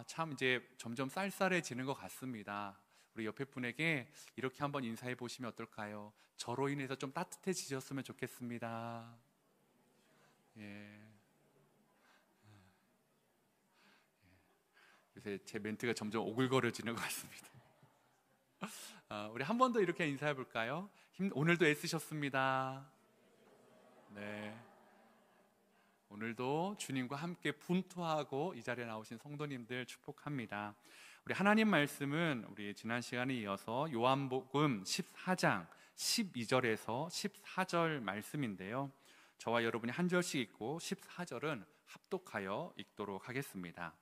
참 이제 점점 쌀쌀해지는 것 같습니다. 우리 옆에 분에게 이렇게 한번 인사해 보시면 어떨까요? 저로 인해서 좀 따뜻해지셨으면 좋겠습니다. 예. 요새 제 멘트가 점점 오글거려지는 것 같습니다. 우리 한 번 더 이렇게 인사해 볼까요? 오늘도 애쓰셨습니다. 네. 오늘도 주님과 함께 분투하고 이 자리에 나오신 성도님들 축복합니다. 우리 하나님 말씀은 우리 지난 시간에 이어서 요한복음 14장 12절에서 14절 말씀인데요. 저와 여러분이 한 절씩 읽고 14절은 합독하여 읽도록 하겠습니다.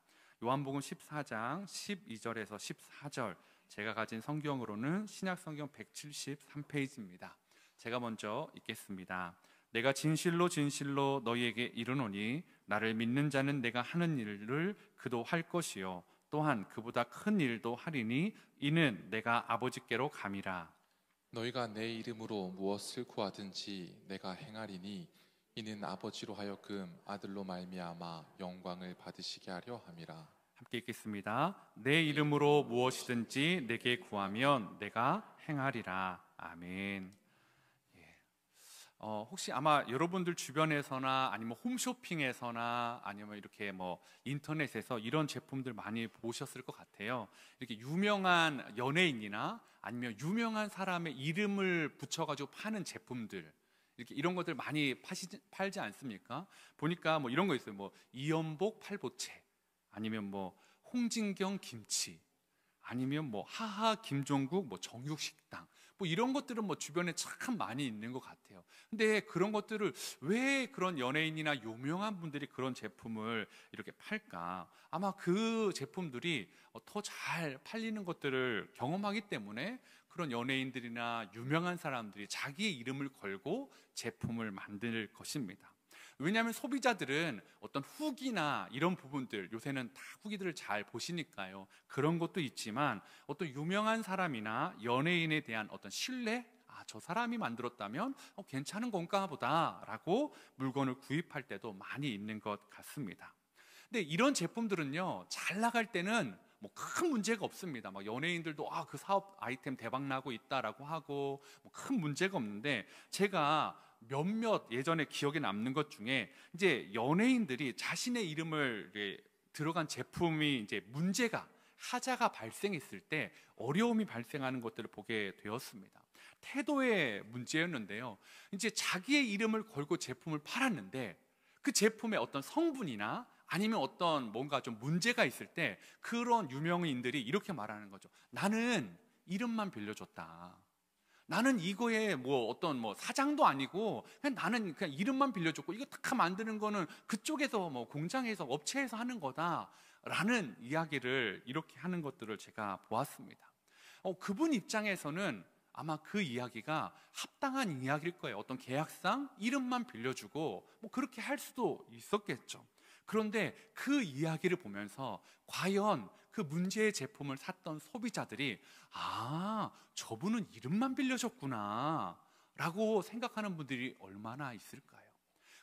요한복음 14장 12절에서 14절, 제가 가진 성경으로는 신약성경 173페이지입니다. 제가 먼저 읽겠습니다. 내가 진실로 진실로 너희에게 이르노니 나를 믿는 자는 내가 하는 일을 그도 할 것이요 또한 그보다 큰 일도 하리니 이는 내가 아버지께로 감이라. 너희가 내 이름으로 무엇을 구하든지 내가 행하리니 이는 아버지로 하여금 아들로 말미암아 영광을 받으시게 하려 함이라. 함께 읽겠습니다. 내 이름으로 무엇이든지 내게 구하면 내가 행하리라. 아멘. 혹시 아마 여러분들 주변에서나 아니면 홈쇼핑에서나 아니면 이렇게 뭐 인터넷에서 이런 제품들 많이 보셨을 것 같아요. 이렇게 유명한 연예인이나 아니면 유명한 사람의 이름을 붙여가지고 파는 제품들, 이렇게 이런 것들 많이 팔지 않습니까? 보니까 뭐 이런 거 있어요. 뭐 이연복 팔보채, 아니면 뭐 홍진경 김치, 아니면 뭐 하하 김종국 뭐 정육식당, 뭐 이런 것들은 뭐 주변에 참 많이 있는 것 같아요. 근데 그런 것들을 왜 그런 연예인이나 유명한 분들이 그런 제품을 이렇게 팔까? 아마 그 제품들이 더 잘 팔리는 것들을 경험하기 때문에 그런 연예인들이나 유명한 사람들이 자기의 이름을 걸고 제품을 만들 것입니다. 왜냐하면 소비자들은 어떤 후기나 이런 부분들, 요새는 다 후기들을 잘 보시니까요. 그런 것도 있지만 어떤 유명한 사람이나 연예인에 대한 어떤 신뢰, 저 사람이 만들었다면 괜찮은 건가 보다 라고 물건을 구입할 때도 많이 있는 것 같습니다. 근데 이런 제품들은요, 잘 나갈 때는 뭐 큰 문제가 없습니다. 막 연예인들도 그 사업 아이템 대박 나고 있다라고 하고 뭐 큰 문제가 없는데, 제가 몇몇 예전에 기억에 남는 것 중에 이제 연예인들이 자신의 이름을 들어간 제품이 이제 문제가, 하자가 발생했을 때 어려움이 발생하는 것들을 보게 되었습니다. 태도의 문제였는데요. 이제 자기의 이름을 걸고 제품을 팔았는데 그 제품의 어떤 성분이나 아니면 어떤 뭔가 좀 문제가 있을 때 그런 유명인들이 이렇게 말하는 거죠. 나는 이름만 빌려줬다. 나는 이거에 뭐 어떤 뭐 사장도 아니고 그냥 나는 그냥 이름만 빌려줬고 이거 다 만드는 거는 그쪽에서 뭐 공장에서 업체에서 하는 거다라는 이야기를 이렇게 하는 것들을 제가 보았습니다. 그분 입장에서는 아마 그 이야기가 합당한 이야기일 거예요. 어떤 계약상 이름만 빌려주고 뭐 그렇게 할 수도 있었겠죠. 그런데 그 이야기를 보면서 과연 그 문제의 제품을 샀던 소비자들이 저분은 이름만 빌려줬구나 라고 생각하는 분들이 얼마나 있을까요?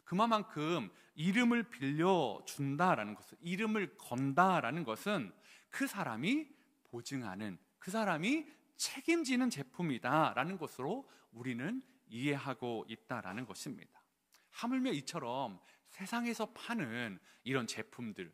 그만큼 이름을 빌려준다라는 것은, 이름을 건다라는 것은 그 사람이 보증하는, 그 사람이 책임지는 제품이다라는 것으로 우리는 이해하고 있다라는 것입니다. 하물며 이처럼 세상에서 파는 이런 제품들,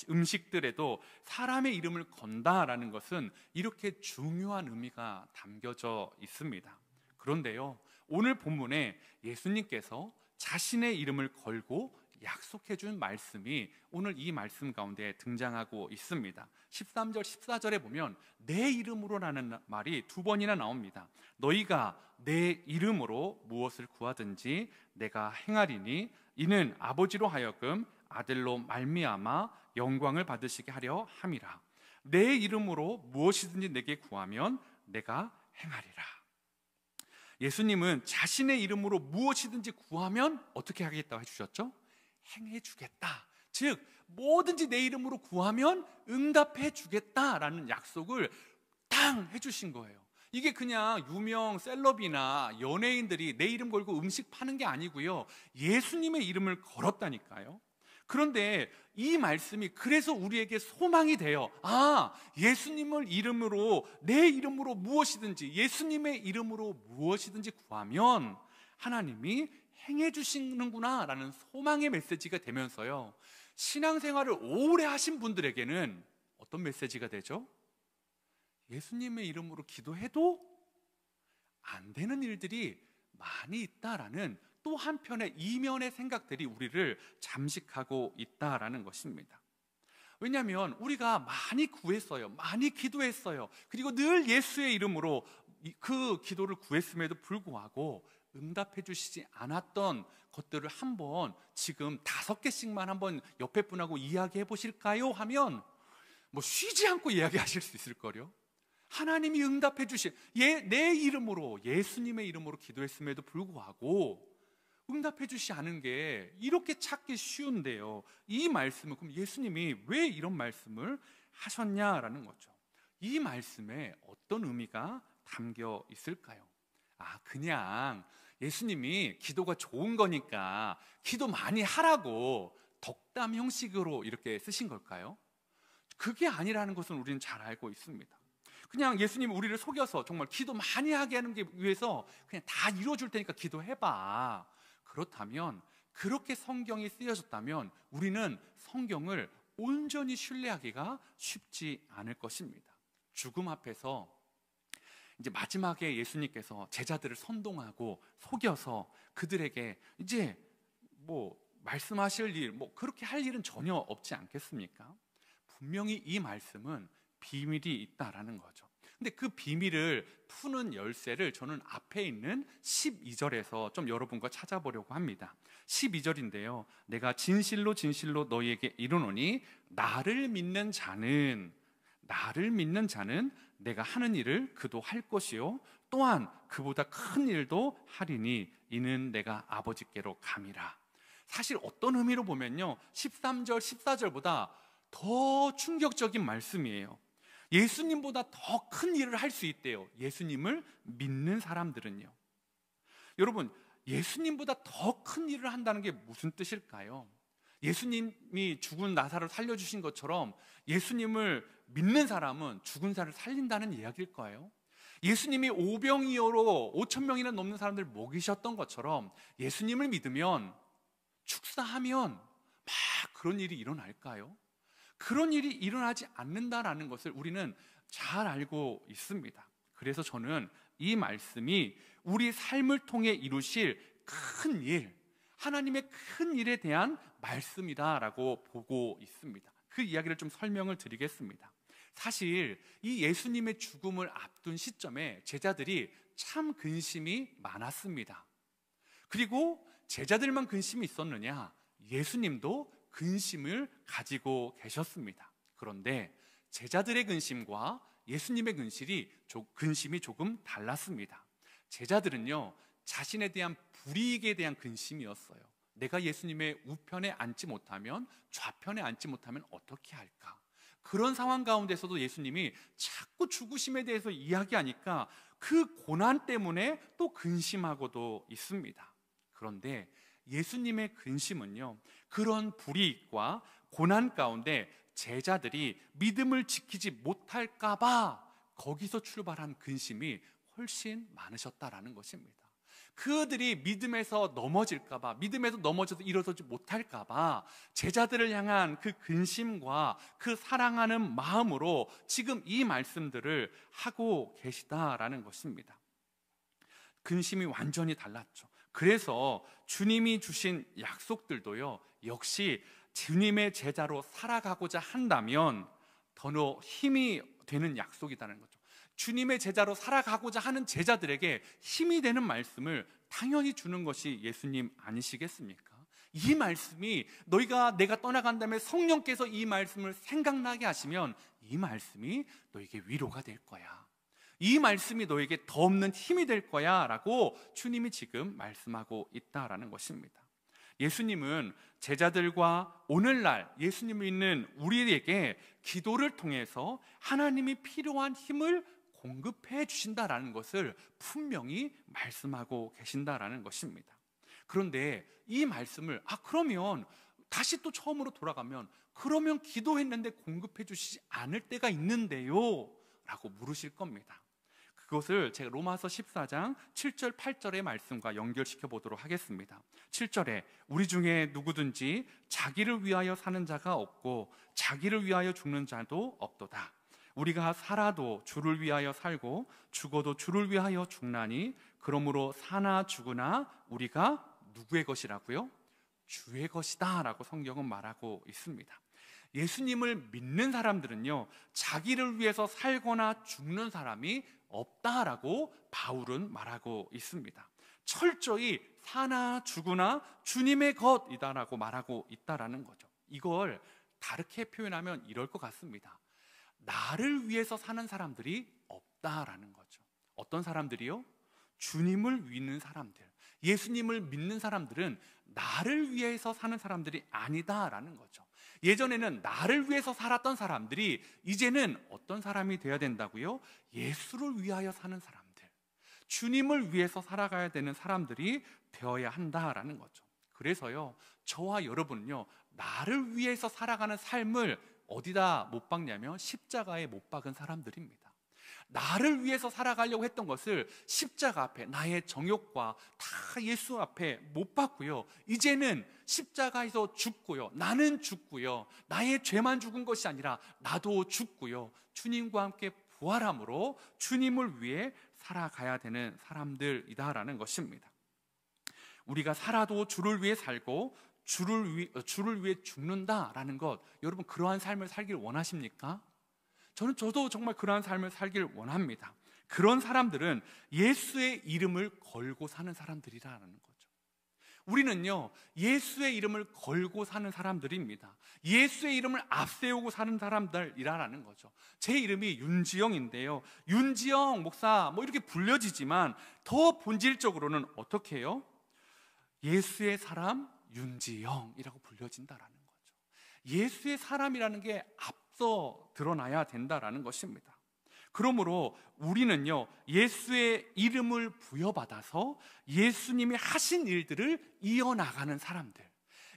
음식들에도 사람의 이름을 건다라는 것은 이렇게 중요한 의미가 담겨져 있습니다. 그런데요, 오늘 본문에 예수님께서 자신의 이름을 걸고 약속해 준 말씀이 오늘 이 말씀 가운데 등장하고 있습니다. 13절 14절에 보면 내 이름으로라는 말이 두 번이나 나옵니다. 너희가 내 이름으로 무엇을 구하든지 내가 행하리니 이는 아버지로 하여금 아들로 말미암아 영광을 받으시게 하려 함이라. 내 이름으로 무엇이든지 내게 구하면 내가 행하리라. 예수님은 자신의 이름으로 무엇이든지 구하면 어떻게 하겠다고 해주셨죠? 행해 주겠다. 즉 뭐든지 내 이름으로 구하면 응답해 주겠다라는 약속을 딱 해주신 거예요. 이게 그냥 유명 셀럽이나 연예인들이 내 이름 걸고 음식 파는 게 아니고요, 예수님의 이름을 걸었다니까요. 그런데 이 말씀이 그래서 우리에게 소망이 돼요. 아, 예수님을 이름으로, 내 이름으로 무엇이든지, 예수님의 이름으로 무엇이든지 구하면 하나님이 행해 주시는구나 라는 소망의 메시지가 되면서요, 신앙생활을 오래 하신 분들에게는 어떤 메시지가 되죠? 예수님의 이름으로 기도해도 안 되는 일들이 많이 있다라는 또 한편의 이면의 생각들이 우리를 잠식하고 있다라는 것입니다. 왜냐하면 우리가 많이 구했어요. 많이 기도했어요. 그리고 늘 예수의 이름으로 그 기도를 구했음에도 불구하고 응답해 주시지 않았던 것들을 한번 지금 5개씩만 한번 옆에 분하고 이야기해 보실까요? 하면 뭐 쉬지 않고 이야기하실 수 있을 거요. 하나님이 응답해 주신 내 이름으로, 예수님의 이름으로 기도했음에도 불구하고 응답해 주시 않은 게 이렇게 찾기 쉬운데요, 이 말씀은 그럼 예수님이 왜 이런 말씀을 하셨냐라는 거죠. 이 말씀에 어떤 의미가 담겨 있을까요? 그냥 예수님이 기도가 좋은 거니까 기도 많이 하라고 덕담 형식으로 이렇게 쓰신 걸까요? 그게 아니라는 것은 우리는 잘 알고 있습니다. 그냥 예수님 우리를 속여서 정말 기도 많이 하게 하는 게 위해서 그냥 다 이루어줄 테니까 기도해봐. 그렇다면, 그렇게 성경이 쓰여졌다면 우리는 성경을 온전히 신뢰하기가 쉽지 않을 것입니다. 죽음 앞에서 이제 마지막에 예수님께서 제자들을 선동하고 속여서 그들에게 이제 뭐 말씀하실 일, 뭐 그렇게 할 일은 전혀 없지 않겠습니까? 분명히 이 말씀은 비밀이 있다라는 거죠. 근데 그 비밀을 푸는 열쇠를 저는 앞에 있는 12절에서 좀 여러분과 찾아보려고 합니다. 12절인데요, 내가 진실로 진실로 너희에게 이르노니 나를 믿는 자는 내가 하는 일을 그도 할 것이요 또한 그보다 큰 일도 하리니 이는 내가 아버지께로 감이라. 사실 어떤 의미로 보면요, 13절 14절보다 더 충격적인 말씀이에요. 예수님보다 더 큰 일을 할 수 있대요. 예수님을 믿는 사람들은요. 여러분, 예수님보다 더 큰 일을 한다는 게 무슨 뜻일까요? 예수님이 죽은 나사로를 살려주신 것처럼 예수님을 믿는 사람은 죽은 사람을 살린다는 이야기일까요? 예수님이 오병이어로 5,000명이나 넘는 사람들을 먹이셨던 것처럼 예수님을 믿으면, 축사하면 막 그런 일이 일어날까요? 그런 일이 일어나지 않는다라는 것을 우리는 잘 알고 있습니다. 그래서 저는 이 말씀이 우리 삶을 통해 이루실 큰 일, 하나님의 큰 일에 대한 말씀이다라고 보고 있습니다. 그 이야기를 좀 설명을 드리겠습니다. 사실 이 예수님의 죽음을 앞둔 시점에 제자들이 참 근심이 많았습니다. 그리고 제자들만 근심이 있었느냐? 예수님도 근심을 가지고 계셨습니다. 그런데 제자들의 근심과 예수님의 근심이 조금 달랐습니다. 제자들은요, 자신에 대한 불이익에 대한 근심이었어요. 내가 예수님의 우편에 앉지 못하면, 좌편에 앉지 못하면 어떻게 할까? 그런 상황 가운데서도 예수님이 자꾸 죽으심에 대해서 이야기하니까 그 고난 때문에 또 근심하고도 있습니다. 그런데 예수님의 근심은요, 그런 불이익과 고난 가운데 제자들이 믿음을 지키지 못할까 봐 거기서 출발한 근심이 훨씬 많으셨다라는 것입니다. 그들이 믿음에서 넘어질까 봐, 믿음에서 넘어져서 일어서지 못할까 봐 제자들을 향한 그 근심과 그 사랑하는 마음으로 지금 이 말씀들을 하고 계시다라는 것입니다. 근심이 완전히 달랐죠. 그래서 주님이 주신 약속들도요, 역시 주님의 제자로 살아가고자 한다면 더 힘이 되는 약속이라는 거죠. 주님의 제자로 살아가고자 하는 제자들에게 힘이 되는 말씀을 당연히 주는 것이 예수님 아니시겠습니까? 이 말씀이 내가 떠나간 다음에 성령께서 이 말씀을 생각나게 하시면 이 말씀이 너에게 위로가 될 거야. 이 말씀이 너에게 더 없는 힘이 될 거야 라고 주님이 지금 말씀하고 있다라는 것입니다. 예수님은 제자들과 오늘날 예수님을 믿는 우리에게 기도를 통해서 하나님이 필요한 힘을 공급해 주신다라는 것을 분명히 말씀하고 계신다라는 것입니다. 그런데 이 말씀을 그러면 다시 또 처음으로 돌아가면 그러면 기도했는데 공급해 주시지 않을 때가 있는데요 라고 물으실 겁니다. 그것을 제가 로마서 14장 7절 8절의 말씀과 연결시켜 보도록 하겠습니다. 7절에 우리 중에 누구든지 자기를 위하여 사는 자가 없고 자기를 위하여 죽는 자도 없도다. 우리가 살아도 주를 위하여 살고 죽어도 주를 위하여 죽나니 그러므로 사나 죽으나 우리가 누구의 것이라고요? 주의 것이다 라고 성경은 말하고 있습니다. 예수님을 믿는 사람들은요, 자기를 위해서 살거나 죽는 사람이 없다라고 바울은 말하고 있습니다. 철저히 사나 죽으나 주님의 것이다라고 말하고 있다라는 거죠. 이걸 다르게 표현하면 이럴 것 같습니다. 나를 위해서 사는 사람들이 없다라는 거죠. 어떤 사람들이요? 주님을 믿는 사람들, 예수님을 믿는 사람들은 나를 위해서 사는 사람들이 아니다라는 거죠. 예전에는 나를 위해서 살았던 사람들이 이제는 어떤 사람이 되어야 된다고요? 예수를 위하여 사는 사람들, 주님을 위해서 살아가야 되는 사람들이 되어야 한다라는 거죠. 그래서요, 저와 여러분은요, 나를 위해서 살아가는 삶을 어디다 못 박냐면 십자가에 못 박은 사람들입니다. 나를 위해서 살아가려고 했던 것을 십자가 앞에, 나의 정욕과 다 예수 앞에 못 박고요, 이제는 십자가에서 죽고요, 나는 죽고요, 나의 죄만 죽은 것이 아니라 나도 죽고요, 주님과 함께 부활함으로 주님을 위해 살아가야 되는 사람들이다라는 것입니다. 우리가 살아도 주를 위해 살고 주를 위해 죽는다라는 것, 여러분 그러한 삶을 살길 원하십니까? 저도 정말 그러한 삶을 살길 원합니다. 그런 사람들은 예수의 이름을 걸고 사는 사람들이라는 거죠. 우리는요, 예수의 이름을 걸고 사는 사람들입니다. 예수의 이름을 앞세우고 사는 사람들이라는 거죠. 제 이름이 윤지영인데요, 윤지영 목사 이렇게 불려지지만 더 본질적으로는 어떻게 해요? 예수의 사람 윤지영이라고 불려진다라는 거죠. 예수의 사람이라는 게 앞서 드러나야 된다라는 것입니다. 그러므로 우리는요, 예수의 이름을 부여받아서 예수님이 하신 일들을 이어나가는 사람들,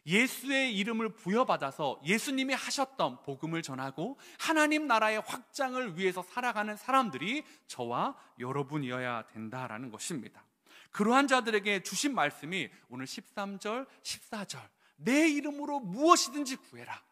예수의 이름을 부여받아서 예수님이 하셨던 복음을 전하고 하나님 나라의 확장을 위해서 살아가는 사람들이 저와 여러분이어야 된다라는 것입니다. 그러한 자들에게 주신 말씀이 오늘 13절, 14절, 내 이름으로 무엇이든지 구해라.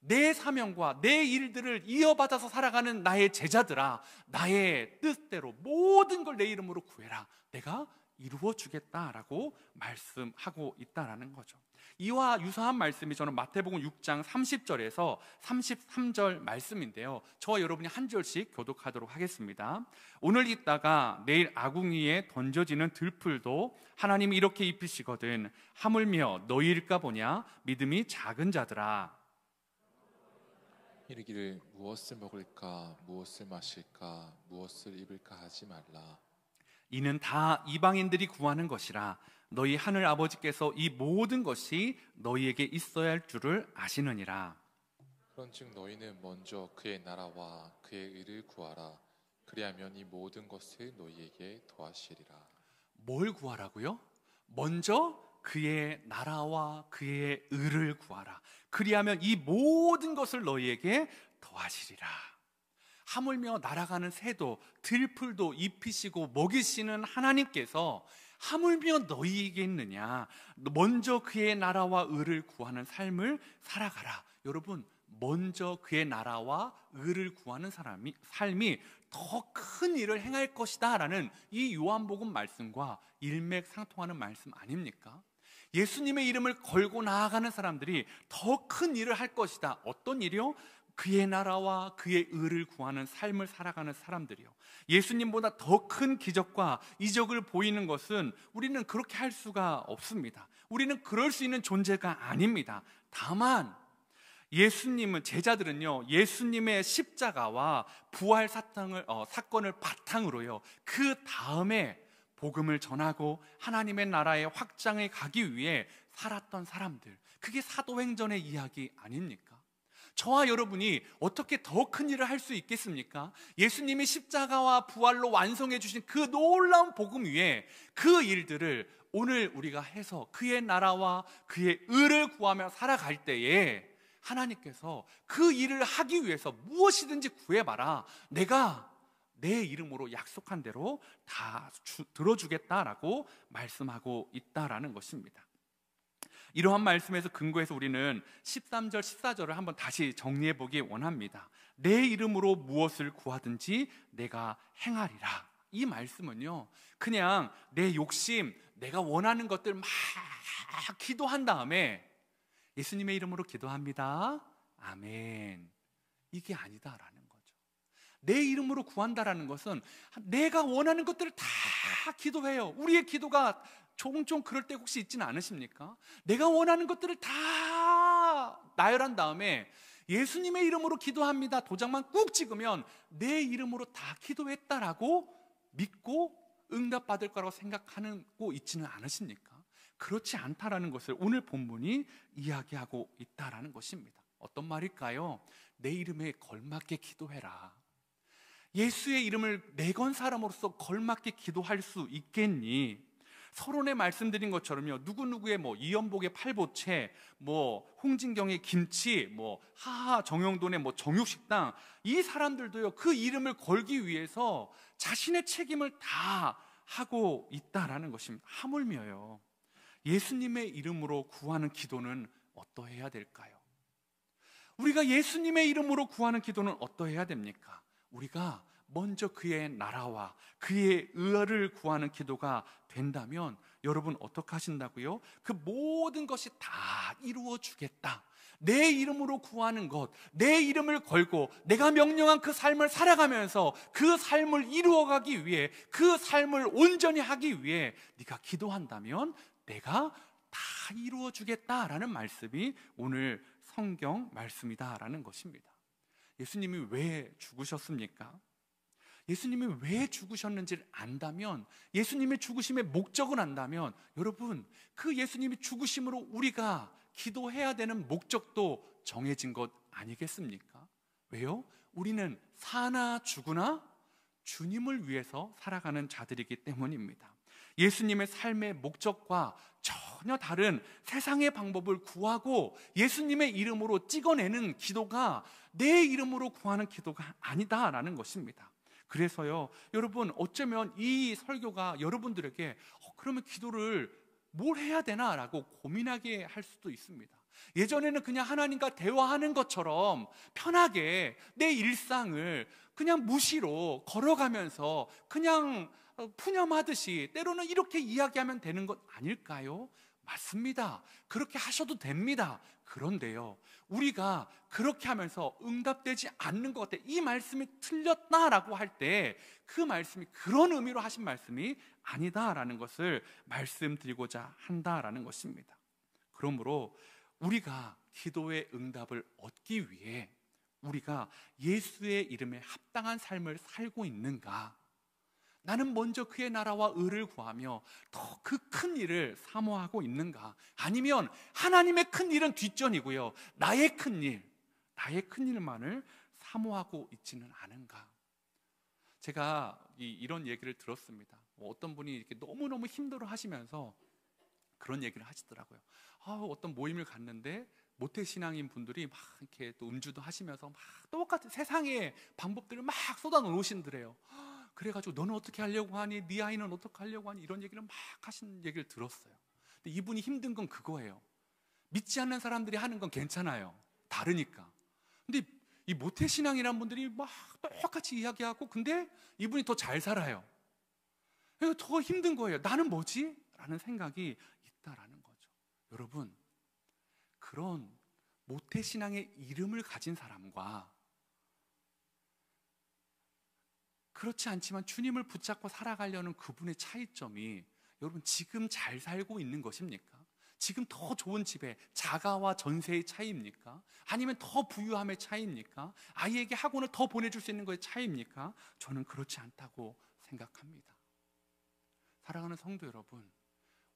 내 사명과 내 일들을 이어받아서 살아가는 나의 제자들아, 나의 뜻대로 모든 걸 내 이름으로 구해라. 내가 이루어 주겠다라고 말씀하고 있다라는 거죠. 이와 유사한 말씀이 저는 마태복음 6장 30절에서 33절 말씀인데요, 저와 여러분이 한 절씩 교독하도록 하겠습니다. 오늘 있다가 내일 아궁이에 던져지는 들풀도 하나님이 이렇게 입히시거든 하물며 너희일까 보냐 믿음이 작은 자들아. 이르기를 무엇을 먹을까 무엇을 마실까 무엇을 입을까 하지 말라. 이는 다 이방인들이 구하는 것이라. 너희 하늘 아버지께서 이 모든 것이 너희에게 있어야 할 줄을 아시느니라. 그런즉 너희는 먼저 그의 나라와 그의 의를 구하라. 그리하면 이 모든 것을 너희에게 더하시리라. 뭘 구하라고요? 먼저 그의 나라와 그의 의를 구하라. 그리하면 이 모든 것을 너희에게 더하시리라. 하물며 날아가는 새도 들풀도 입히시고 먹이시는 하나님께서 하물며 너희에게 있느냐? 먼저 그의 나라와 의를 구하는 삶을 살아가라. 여러분, 먼저 그의 나라와 의를 구하는 삶이 더 큰 일을 행할 것이다 라는 이 요한복음 말씀과 일맥상통하는 말씀 아닙니까? 예수님의 이름을 걸고 나아가는 사람들이 더 큰 일을 할 것이다. 어떤 일이요? 그의 나라와 그의 의를 구하는 삶을 살아가는 사람들이요, 예수님보다 더 큰 기적과 이적을 보이는 것은 우리는 그렇게 할 수가 없습니다. 우리는 그럴 수 있는 존재가 아닙니다. 다만 예수님은, 제자들은요, 예수님의 십자가와 부활 사건을 바탕으로요, 그 다음에 복음을 전하고 하나님의 나라의 확장에 가기 위해 살았던 사람들, 그게 사도행전의 이야기 아닙니까? 저와 여러분이 어떻게 더 큰 일을 할 수 있겠습니까? 예수님이 십자가와 부활로 완성해 주신 그 놀라운 복음 위에 그 일들을 오늘 우리가 해서 그의 나라와 그의 의를 구하며 살아갈 때에 하나님께서 그 일을 하기 위해서 무엇이든지 구해봐라, 내가 내 이름으로 약속한 대로 다 들어주겠다라고 말씀하고 있다라는 것입니다. 이러한 말씀에서 근거해서 우리는 13절 14절을 한번 다시 정리해 보기 원합니다. 내 이름으로 무엇을 구하든지 내가 행하리라. 이 말씀은요, 그냥 내 욕심, 내가 원하는 것들 막 기도한 다음에 예수님의 이름으로 기도합니다, 아멘, 이게 아니다라는 거죠. 내 이름으로 구한다라는 것은 내가 원하는 것들을 다 기도해요. 우리의 기도가 종종 그럴 때 혹시 있지는 않으십니까? 내가 원하는 것들을 다 나열한 다음에 예수님의 이름으로 기도합니다 도장만 꾹 찍으면 내 이름으로 다 기도했다라고 믿고 응답받을 거라고 생각하고 있지는 않으십니까? 그렇지 않다라는 것을 오늘 본문이 이야기하고 있다라는 것입니다. 어떤 말일까요? 내 이름에 걸맞게 기도해라. 예수의 이름을 내건 사람으로서 걸맞게 기도할 수 있겠니? 서론에 말씀드린 것처럼요, 누구누구의 이연복의 팔보채, 홍진경의 김치, 하하 정영돈의 정육식당, 이 사람들도요 그 이름을 걸기 위해서 자신의 책임을 다 하고 있다라는 것입니다. 하물며요, 예수님의 이름으로 구하는 기도는 어떠해야 될까요? 우리가 예수님의 이름으로 구하는 기도는 어떠해야 됩니까? 우리가 먼저 그의 나라와 그의 의를 구하는 기도가 된다면 여러분 어떻게 하신다고요? 그 모든 것이 다 이루어 주겠다. 내 이름으로 구하는 것, 내 이름을 걸고 내가 명령한 그 삶을 살아가면서 그 삶을 이루어가기 위해, 그 삶을 온전히 하기 위해 네가 기도한다면 내가 다 이루어 주겠다라는 말씀이 오늘 성경 말씀이다라는 것입니다. 예수님이 왜 죽으셨습니까? 예수님이 왜 죽으셨는지를 안다면, 예수님의 죽으심의 목적을 안다면, 여러분 그 예수님이 죽으심으로 우리가 기도해야 되는 목적도 정해진 것 아니겠습니까? 왜요? 우리는 사나 죽으나 주님을 위해서 살아가는 자들이기 때문입니다. 예수님의 삶의 목적과 전혀 다른 세상의 방법을 구하고 예수님의 이름으로 찍어내는 기도가 내 이름으로 구하는 기도가 아니다라는 것입니다. 그래서요, 여러분 어쩌면 이 설교가 여러분들에게 그러면 기도를 뭘 해야 되나 라고 고민하게 할 수도 있습니다. 예전에는 그냥 하나님과 대화하는 것처럼 편하게 내 일상을 그냥 무시로 걸어가면서 그냥 푸념하듯이 때로는 이렇게 이야기하면 되는 것 아닐까요? 맞습니다. 그렇게 하셔도 됩니다. 그런데요, 우리가 그렇게 하면서 응답되지 않는 것 같아, 이 말씀이 틀렸다라고 할 때 그 말씀이 그런 의미로 하신 말씀이 아니다라는 것을 말씀드리고자 한다라는 것입니다. 그러므로 우리가 기도의 응답을 얻기 위해 우리가 예수의 이름에 합당한 삶을 살고 있는가? 나는 먼저 그의 나라와 의를 구하며 더 그 큰 일을 사모하고 있는가? 아니면 하나님의 큰 일은 뒷전이고요, 나의 큰 일만을 사모하고 있지는 않은가? 제가 이런 얘기를 들었습니다. 어떤 분이 이렇게 너무너무 힘들어 하시면서 그런 얘기를 하시더라고요. 어떤 모임을 갔는데 모태신앙인 분들이 막 이렇게 또 음주도 하시면서 막 똑같은 세상의 방법들을 막 쏟아 놓으신더래요. 그래가지고 너는 어떻게 하려고 하니? 네 아이는 어떻게 하려고 하니? 이런 얘기를 막 하신 얘기를 들었어요. 근데 이분이 힘든 건 그거예요. 믿지 않는 사람들이 하는 건 괜찮아요. 다르니까. 근데 이 모태신앙이라는 분들이 막 똑같이 이야기하고, 근데 이분이 더 잘 살아요. 그래서 더 힘든 거예요. 나는 뭐지? 라는 생각이 있다라는 거죠. 여러분, 그런 모태신앙의 이름을 가진 사람과 그렇지 않지만 주님을 붙잡고 살아가려는 그분의 차이점이, 여러분 지금 잘 살고 있는 것입니까? 지금 더 좋은 집에 자가와 전세의 차이입니까? 아니면 더 부유함의 차이입니까? 아이에게 학원을 더 보내줄 수 있는 것의 차이입니까? 저는 그렇지 않다고 생각합니다. 사랑하는 성도 여러분,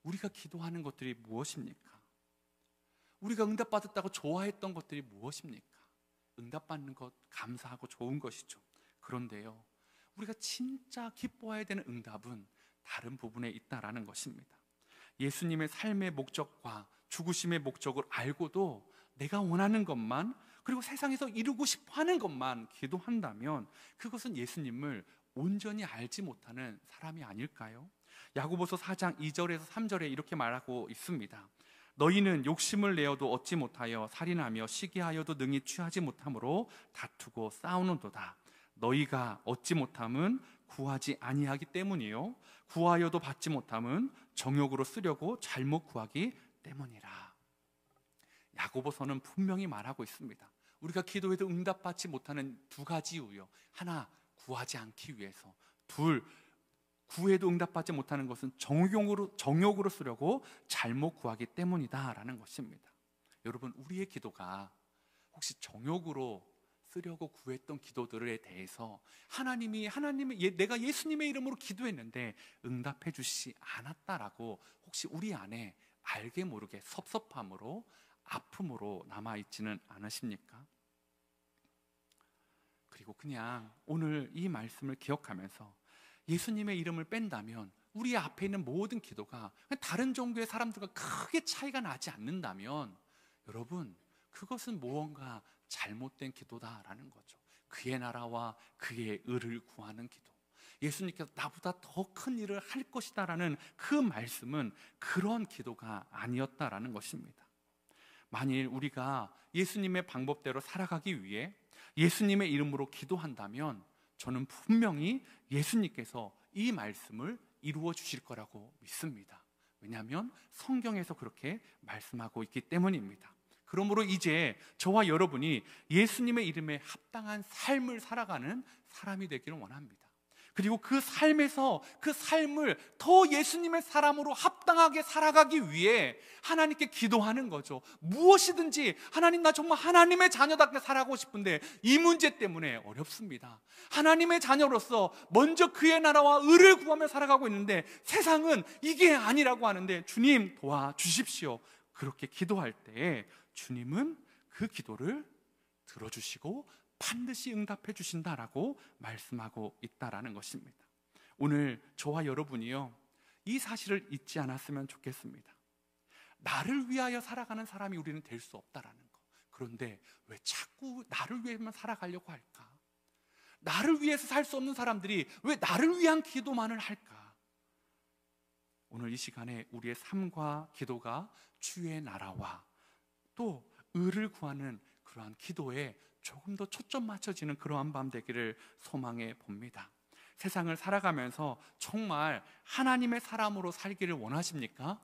우리가 기도하는 것들이 무엇입니까? 우리가 응답받았다고 좋아했던 것들이 무엇입니까? 응답받는 것 감사하고 좋은 것이죠. 그런데요, 우리가 진짜 기뻐해야 되는 응답은 다른 부분에 있다라는 것입니다. 예수님의 삶의 목적과 죽으심의 목적을 알고도 내가 원하는 것만, 그리고 세상에서 이루고 싶어 하는 것만 기도한다면 그것은 예수님을 온전히 알지 못하는 사람이 아닐까요? 야고보서 4장 2절에서 3절에 이렇게 말하고 있습니다. 너희는 욕심을 내어도 얻지 못하여 살인하며 시기하여도 능히 취하지 못함으로 다투고 싸우는도다. 너희가 얻지 못함은 구하지 아니하기 때문이요 구하여도 받지 못함은 정욕으로 쓰려고 잘못 구하기 때문이라. 야고보서는 분명히 말하고 있습니다. 우리가 기도해도 응답받지 못하는 두 가지 이유요. 하나, 구하지 않기 위해서. 둘, 구해도 응답받지 못하는 것은 정욕으로 쓰려고 잘못 구하기 때문이다라는 것입니다. 여러분, 우리의 기도가 혹시 정욕으로 쓰려고 구했던 기도들에 대해서 내가 예수님의 이름으로 기도했는데 응답해 주시지 않았다라고 혹시 우리 안에 알게 모르게 섭섭함으로, 아픔으로 남아있지는 않으십니까? 그리고 그냥 오늘 이 말씀을 기억하면서 예수님의 이름을 뺀다면 우리 앞에 있는 모든 기도가 다른 종교의 사람들과 크게 차이가 나지 않는다면 여러분, 그것은 무언가 잘못된 기도다라는 거죠. 그의 나라와 그의 의를 구하는 기도, 예수님께서 나보다 더 큰 일을 할 것이다라는 그 말씀은 그런 기도가 아니었다라는 것입니다. 만일 우리가 예수님의 방법대로 살아가기 위해 예수님의 이름으로 기도한다면 저는 분명히 예수님께서 이 말씀을 이루어 주실 거라고 믿습니다. 왜냐하면 성경에서 그렇게 말씀하고 있기 때문입니다. 그러므로 이제 저와 여러분이 예수님의 이름에 합당한 삶을 살아가는 사람이 되기를 원합니다. 그리고 그 삶에서 그 삶을 더 예수님의 사람으로 합당하게 살아가기 위해 하나님께 기도하는 거죠. 무엇이든지 하나님, 나 정말 하나님의 자녀답게 살아가고 싶은데 이 문제 때문에 어렵습니다. 하나님의 자녀로서 먼저 그의 나라와 의를 구하며 살아가고 있는데 세상은 이게 아니라고 하는데 주님 도와주십시오. 그렇게 기도할 때 주님은 그 기도를 들어주시고 반드시 응답해 주신다라고 말씀하고 있다라는 것입니다. 오늘 저와 여러분이요, 이 사실을 잊지 않았으면 좋겠습니다. 나를 위하여 살아가는 사람이 우리는 될 수 없다라는 거. 그런데 왜 자꾸 나를 위해만 살아가려고 할까? 나를 위해서 살 수 없는 사람들이 왜 나를 위한 기도만을 할까? 오늘 이 시간에 우리의 삶과 기도가 주의 나라와 또 의를 구하는 그러한 기도에 조금 더 초점 맞춰지는 그러한 밤 되기를 소망해 봅니다. 세상을 살아가면서 정말 하나님의 사람으로 살기를 원하십니까?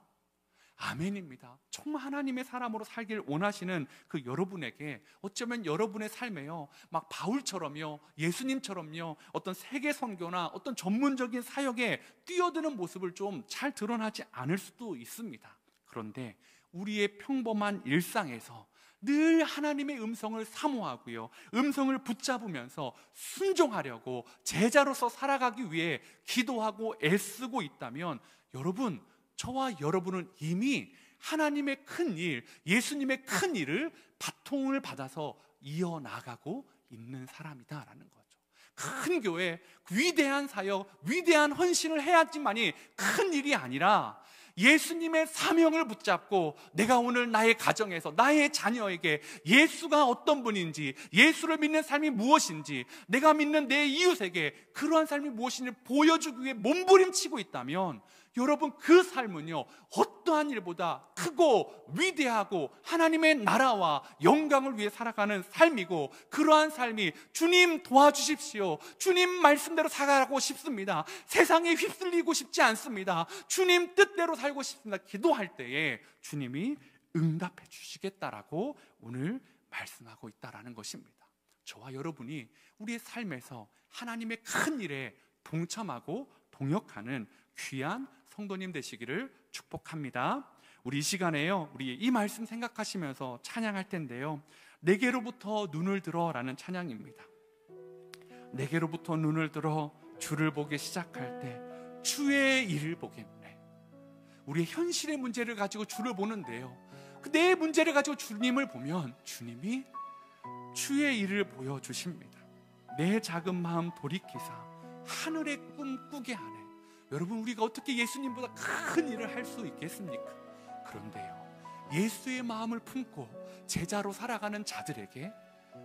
아멘입니다. 정말 하나님의 사람으로 살기를 원하시는 그 여러분에게 어쩌면 여러분의 삶에요, 막 바울처럼요, 예수님처럼요, 어떤 세계 선교나 어떤 전문적인 사역에 뛰어드는 모습을 좀 잘 드러나지 않을 수도 있습니다. 그런데 우리의 평범한 일상에서 늘 하나님의 음성을 사모하고요, 음성을 붙잡으면서 순종하려고 제자로서 살아가기 위해 기도하고 애쓰고 있다면 여러분, 저와 여러분은 이미 하나님의 큰 일, 예수님의 큰 일을 바통을 받아서 이어나가고 있는 사람이다라는 거죠. 큰 교회, 위대한 사역, 위대한 헌신을 해야지만이 큰 일이 아니라 예수님의 사명을 붙잡고 내가 오늘 나의 가정에서 나의 자녀에게 예수가 어떤 분인지, 예수를 믿는 삶이 무엇인지, 내가 믿는 내 이웃에게 그러한 삶이 무엇인지 보여주기 위해 몸부림치고 있다면 여러분, 그 삶은요, 어떠한 일보다 크고 위대하고 하나님의 나라와 영광을 위해 살아가는 삶이고, 그러한 삶이 주님 도와주십시오, 주님 말씀대로 살아가고 싶습니다, 세상에 휩쓸리고 싶지 않습니다, 주님 뜻대로 살고 싶습니다, 기도할 때에 주님이 응답해 주시겠다라고 오늘 말씀하고 있다라는 것입니다. 저와 여러분이 우리의 삶에서 하나님의 큰 일에 동참하고 동역하는 귀한 성도님 되시기를 축복합니다. 우리 이 시간에요, 우리 이 말씀 생각하시면서 찬양할 텐데요, 내게로부터 눈을 들어라는 찬양입니다. 내게로부터 눈을 들어 주를 보기 시작할 때 주의 일을 보겠네. 우리의 현실의 문제를 가지고 주를 보는데요, 내 문제를 가지고 주님을 보면 주님이 주의 일을 보여주십니다. 내 작은 마음 돌이키사 하늘의 꿈 꾸게 하네. 여러분, 우리가 어떻게 예수님보다 큰 일을 할 수 있겠습니까? 그런데요, 예수의 마음을 품고 제자로 살아가는 자들에게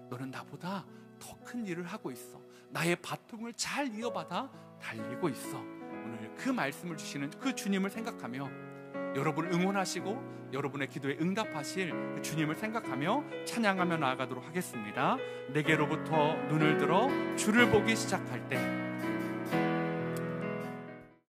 너는 나보다 더 큰 일을 하고 있어, 나의 바통을 잘 이어받아 달리고 있어. 오늘 그 말씀을 주시는 그 주님을 생각하며 여러분을 응원하시고 여러분의 기도에 응답하실 그 주님을 생각하며 찬양하며 나아가도록 하겠습니다. 내게로부터 눈을 들어 주를 보기 시작할 때